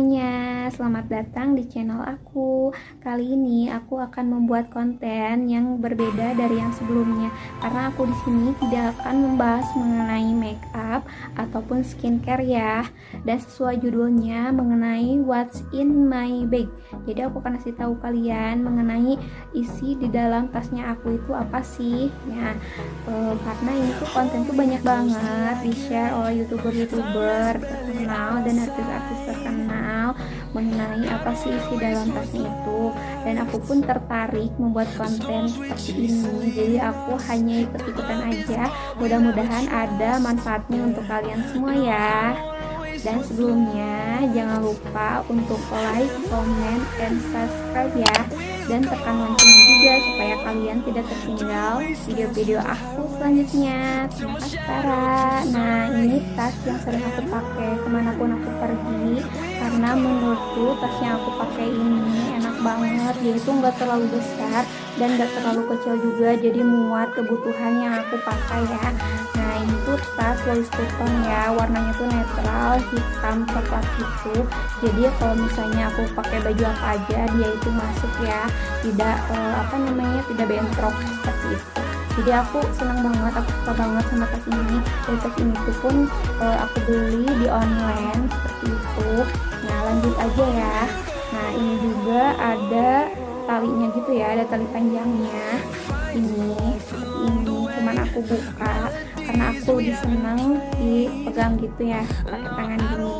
semuanya, selamat datang di channel aku. Kali ini aku akan membuat konten yang berbeda dari yang sebelumnya, karena aku di sini tidak akan membahas mengenai make up ataupun skincare ya. Dan sesuai judulnya mengenai what's in my bag. Jadi aku akan kasih tahu kalian mengenai isi di dalam tasnya aku itu apa sih. Ya, karena ini tuh konten tuh banyak banget di share oleh youtuber terkenal dan artis-artis terkenal mengenai apa sih isi dalam tasnya itu, dan aku pun tertarik membuat konten seperti ini. Jadi aku hanya ikut-ikutan aja, mudah-mudahan ada manfaatnya untuk kalian semua ya. Dan sebelumnya jangan lupa untuk like, comment, dan subscribe ya, dan tekan loncengnya juga supaya kalian tidak tertinggal video-video aku selanjutnya. Terima kasih Tara. Nah, ini tas yang sering aku pakai kemanapun aku pergi, karena menurutku tas yang aku pakai ini enak banget, yaitu nggak terlalu besar dan nggak terlalu kecil juga, jadi muat kebutuhan yang aku pakai ya. Nah, ini tuh tas Louis Vuitton ya, warnanya tuh netral, hitam coklat gitu. Jadi kalau misalnya aku pakai baju apa aja dia itu masuk ya, tidak tidak bentrok seperti itu. Jadi aku senang banget, aku suka banget sama tas ini. Dan tas ini tuh pun aku beli di online seperti itu. Nah, lanjut aja ya. Nah, ini juga ada talinya gitu ya, ada tali panjangnya. Ini cuman aku buka karena aku lebih senang dipegang gitu ya, pakai tangan gini.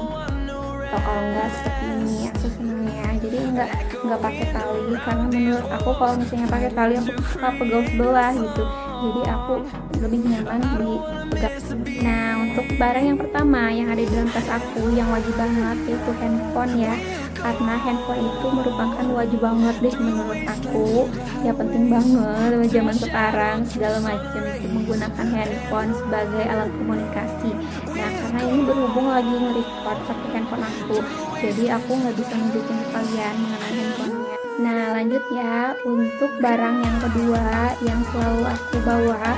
Atau kalau enggak seperti ini aku senangnya, jadi enggak pakai tali, karena menurut aku kalau misalnya pakai tali aku suka pegel sebelah gitu, jadi aku lebih nyaman dipegang. Nah, untuk barang yang pertama yang ada di dalam tas aku yang wajib banget yaitu handphone ya, karena handphone itu merupakan wajib banget deh menurut aku ya, penting banget zaman sekarang segala macam itu menggunakan handphone sebagai alat komunikasi. Nah, karena ini berhubung lagi nge-record pakai handphone aku, jadi aku nggak bisa nunjukin ke kalian mengenai handphonenya. Nah, lanjut ya, untuk barang yang kedua yang selalu aku bawa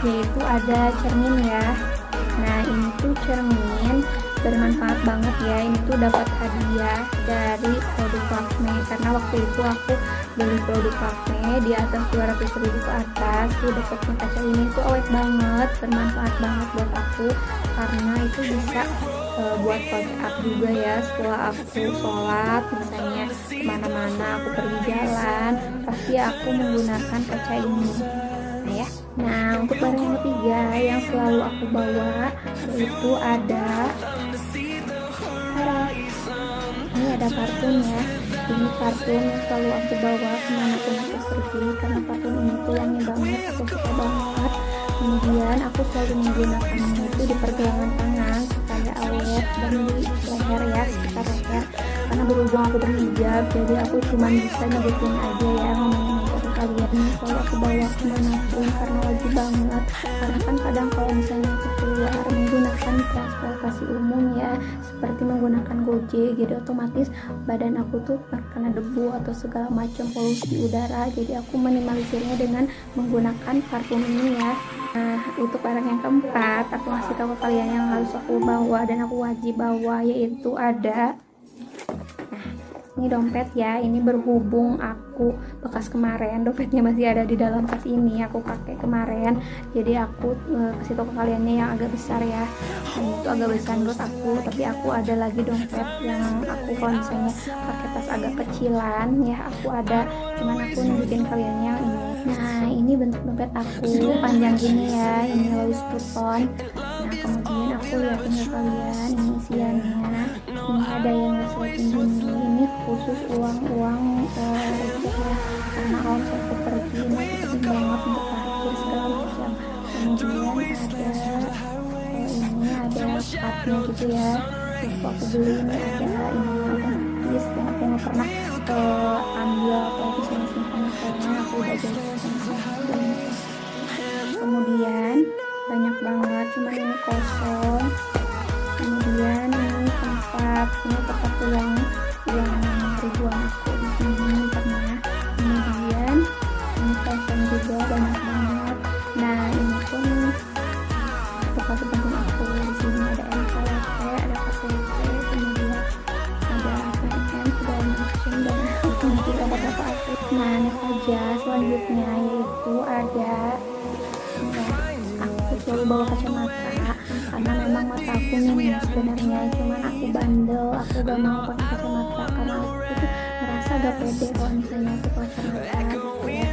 yaitu ada cermin ya. Nah, ini tuh cermin bermanfaat banget ya, ini tuh dapat hadiah dari produk Lakme, karena waktu itu aku beli produk Lakme di atas 200.000 ke atas tuh dapatnya kaca ini tuh awet banget, bermanfaat banget buat aku, karena itu bisa buat pakai up juga ya setelah aku sholat, misalnya kemana-mana aku pergi jalan pasti aku menggunakan kaca ini. Nah ya, nah untuk barang yang ketiga yang selalu aku bawa yaitu ada ini ada kartun ya. Ini kartun yang selalu aku bawa kemanapun aku pergi, karena kartun ini tuh wangi banget, aku suka banget. Kemudian aku selalu menggunakannya itu di pergelangan tangan supaya awet, dan di leher ya, sekitar leher, karena berhubung aku berhijab jadi aku cuma bisa nyebutin aja ya, ngomongin ke kalian. Ini selalu aku bawa kemanapun karena wajib banget, karena kan kadang kalau misalnya aku keluar menggunakan transportasi umum ya, seperti menggunakan Gojek, jadi otomatis badan aku tuh terkena debu atau segala macam polusi udara, jadi aku minimalisirnya dengan menggunakan parfum ini ya. Nah, untuk barang yang keempat aku ngasih tahu ke kalian yang harus aku bawa dan aku wajib bawa, yaitu ada ini dompet ya. Ini berhubung aku bekas kemarin, dompetnya masih ada di dalam tas ini, aku pakai kemarin, jadi aku kasih tahu ke kaliannya yang agak besar ya. Dan itu agak besar menurut aku, tapi aku ada lagi dompet yang aku kalau misalnya pakai tas agak kecilan ya, aku ada, cuman aku nunjukin kalian yang ini. Nah, ini bentuk dompet aku panjang gini ya, ini Louis Vuitton. Nah, kemudian aku liatin ke kalian ini isiannya. Ini ada yang resleting gini, ini khusus uang-uang receh ya, karena kalau misalnya aku pergi ini aku penting banget untuk parkir segala macam. Kemudian ini ada cardnya gitu ya, waktu aku beli ini ada ini otomatis, dan aku nggak pernah ambil atau misalnya simpan karena aku udah jadi. Kemudian banyak banget, cuman ini kosong. Kemudian ini tempat uang ribuan aku di sini pernah. Kemudian ini kosong juga, banyak banget. Nah, ini pun tempat penting aku. Di sini ada NPWP, ada KTP, kemudian ada bawa kacamata karena memang mata aku minus sebenarnya, cuman aku bandel, aku gak mau pakai kacamata karena aku tuh merasa gak pede kalau misalnya aku pakai kacamata gitu ya.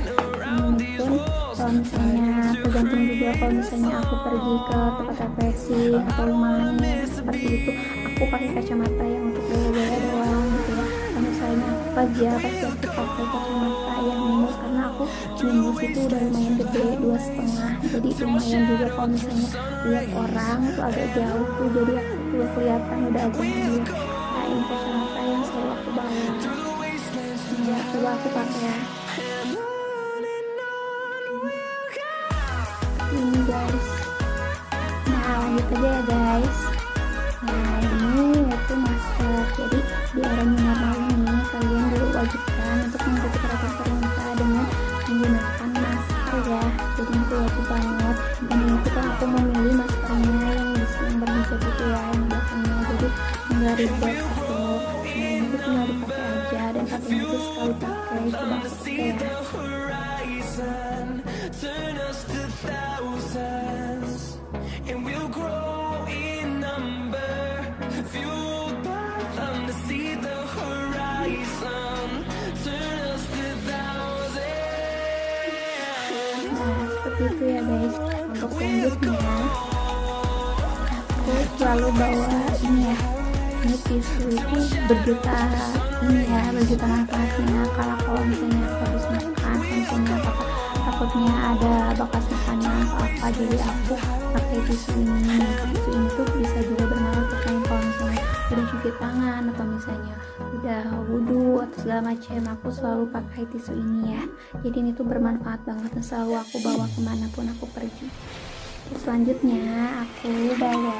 Ini pun kalau misalnya tergantung juga, kalau misalnya aku pergi ke tempat refreshing atau main seperti itu, aku pakai kacamata yang untuk gaya-gaya doang gitu ya. Kalau misalnya aku kerja pasti aku pakai kacamata yang minus karena aku minus itu udah lumayan gede, 2,5, jadi lumayan juga kalau misalnya lihat orang tuh agak jauh tuh, jadi aku tuh kelihatan udah agak gede. Nah ini kacamata yang selalu aku bawa, ya coba aku pakai ya ini guys. Nah lanjut aja ya guys. Nah ini yaitu masker. Jadi di era new normal ini kalian diwajibkan untuk mengikuti peraturan pemerintah dengan menggunakan masker ya. Jadi itu wajib banget. Dan itu kan aku memilih maskernya yang berhijab itu ya, yang belakangnya, jadi nggak ribet gitu. Nah ini tuh tinggal dipakai aja, dan pakainya tuh sekali pakai, coba aku pakai ya. Seperti itu ya guys. Untuk selanjutnya aku selalu bawa ini ya, ini tisu itu berjuta ini ya, berjuta manfaatnya. Kalau misalnya aku habis makan, misalnya takutnya ada bekas makanan atau apa, jadi aku pakai tisu ini. Tisu ini tuh bisa juga bermanfaat kalau misalnya udah cuci tangan atau misalnya udah wudhu atau segala macam, aku selalu pakai tisu ini ya. Jadi ini tuh bermanfaat banget dan selalu aku bawa kemanapun aku pergi. Terus selanjutnya aku bawa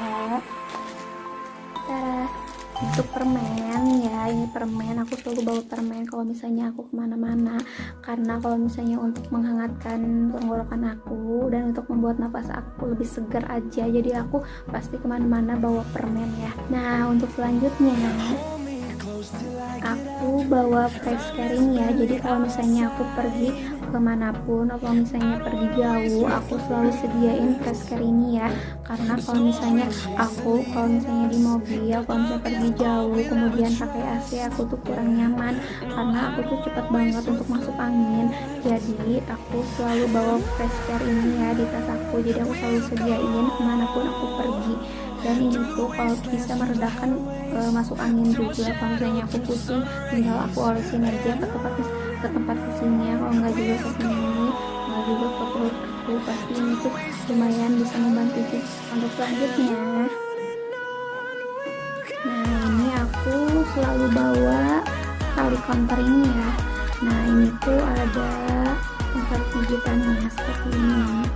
untuk permen ya. Ini permen, aku selalu bawa permen kalau misalnya aku kemana-mana, karena kalau misalnya untuk menghangatkan tenggorokan aku dan untuk membuat nafas aku lebih segar aja, jadi aku pasti kemana-mana bawa permen ya. Nah untuk selanjutnya aku bawa face caring ya. Jadi kalau misalnya aku pergi kemanapun atau misalnya pergi jauh, aku selalu sediain face care ini ya. Karena kalau misalnya di mobil, kalau misalnya pergi jauh kemudian pakai AC, aku tuh kurang nyaman karena aku tuh cepet banget untuk masuk angin. Jadi aku selalu bawa face care ini ya di tas aku, jadi aku selalu sediain kemanapun aku pergi. Dan ini tuh kalau bisa meredakan masuk angin juga. Kalau misalnya aku pusing, tinggal aku olesin aja ke tempat pusingnya, kalau nggak juga ke sini, nggak juga ke perut aku, pasti ini tuh lumayan bisa membantu sih. Untuk selanjutnya, nah ini aku selalu bawa tali counter ini ya. Nah ini tuh ada tempat pijitannya seperti ini.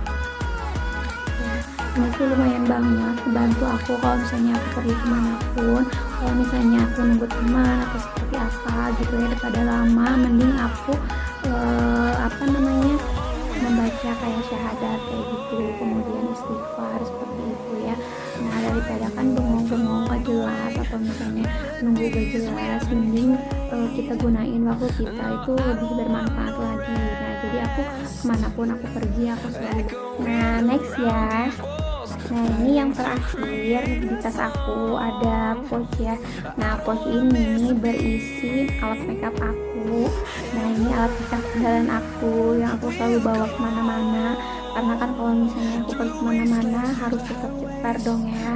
Ini tuh lumayan banget membantu aku kalau misalnya aku pergi kemanapun, kalau misalnya aku nunggu teman atau seperti apa gitu ya, daripada lama mending aku membaca kayak syahadat kayak gitu, kemudian istighfar seperti itu ya. Nah daripada kan bengong-bengong gak jelas atau misalnya nunggu gak jelas, mending kita gunain waktu kita itu lebih bermanfaat lagi. Nah jadi aku kemanapun aku pergi aku selalu. Nah next ya. Nah ini yang terakhir di tas aku ada pouch ya. Nah pouch ini berisi alat makeup aku. Nah ini alat makeup andalan aku yang aku selalu bawa kemana-mana, karena kan kalau misalnya aku pergi kemana-mana harus tetap cetar dong ya.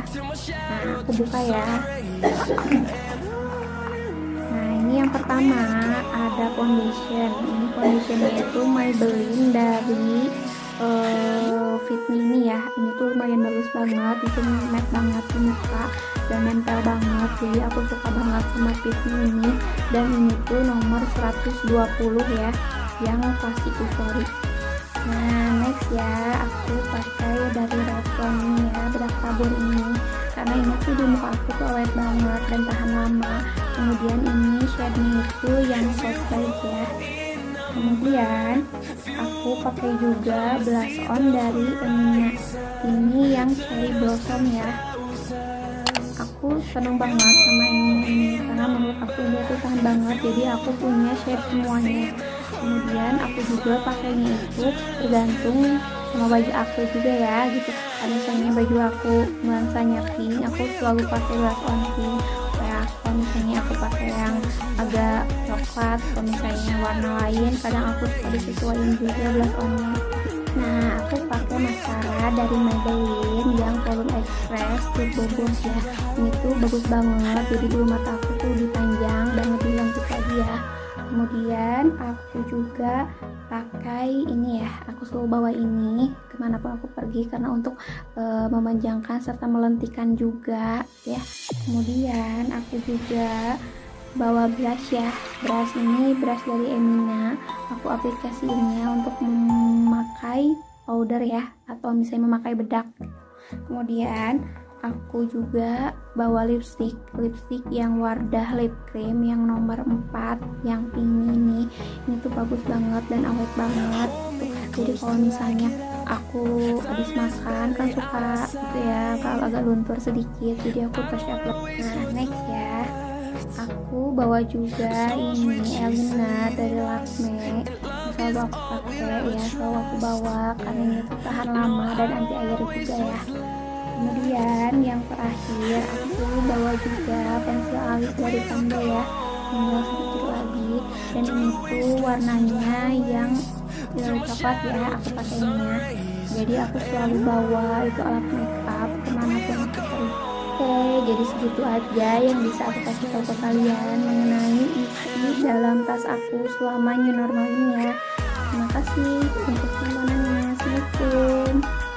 Nah aku buka ya. Nah ini yang pertama ada foundation. Ini foundationnya itu Maybelline dari Fit Me ini ya. Ini tuh lumayan bagus banget, itu matte banget di muka dan nempel banget, jadi aku suka banget sama Fit Me ini. Dan ini tuh nomor 120 ya, yang plastik euphoric. Nah next ya, aku pakai dari Revlon ini ya, bedak tabur ini, karena ini tuh di muka aku tuh awet banget dan tahan lama. Kemudian ini shade-nya itu yang soft beige ya. Kemudian aku pakai juga blush on dari Emina, ini yang cherry blossom ya. Aku seneng banget sama ini karena menurut aku dia tuh tahan banget, jadi aku punya shade semuanya. Kemudian aku juga pakainya itu tergantung sama baju aku juga ya gitu. Kalau misalnya baju aku nuansanya pink, aku selalu pakai blush on pink. Ya, kalau misalnya aku pakai yang agak coklat, kalau misalnya warna lain, kadang aku suka disesuaikan juga blush onnya. Nah, aku pakai maskara dari Maybelline yang Volume Express Turbo Boost ya. Ini tuh bagus banget, jadi bulu mata aku tuh lebih panjang dan lebih lengkap lagi ya. Kemudian aku juga pakai ini ya, aku selalu bawa ini kemanapun aku pergi karena untuk memanjangkan serta melentikan juga ya. Kemudian aku juga bawa brush ya, brush ini brush dari Emina. Aku aplikasiinnya untuk memakai powder ya, atau misalnya memakai bedak. Kemudian aku juga bawa lipstick yang Wardah Lip Cream yang nomor 4 yang pink ini tuh bagus banget dan awet banget. Jadi kalau misalnya aku habis makan kan suka gitu ya, kalau agak luntur sedikit, jadi aku touch up. Nah, next ya, aku bawa juga ini Elina dari Lakme. Selalu aku pakai ya, selalu aku bawa karena ini tuh tahan lama dan anti air juga ya. Kemudian yang terakhir aku bawa juga pensil alis dari Panda ya, tinggal sedikit lagi, dan ini tuh warnanya yang coklat ya aku pakainya. Jadi aku selalu bawa itu alat makeup kemanapun aku pergi. Oke, jadi segitu aja yang bisa aku kasih tahu ke kalian mengenai isi dalam tas aku selama new normal ini ya. Terima kasih untuk tontonannya. Assalamualaikum.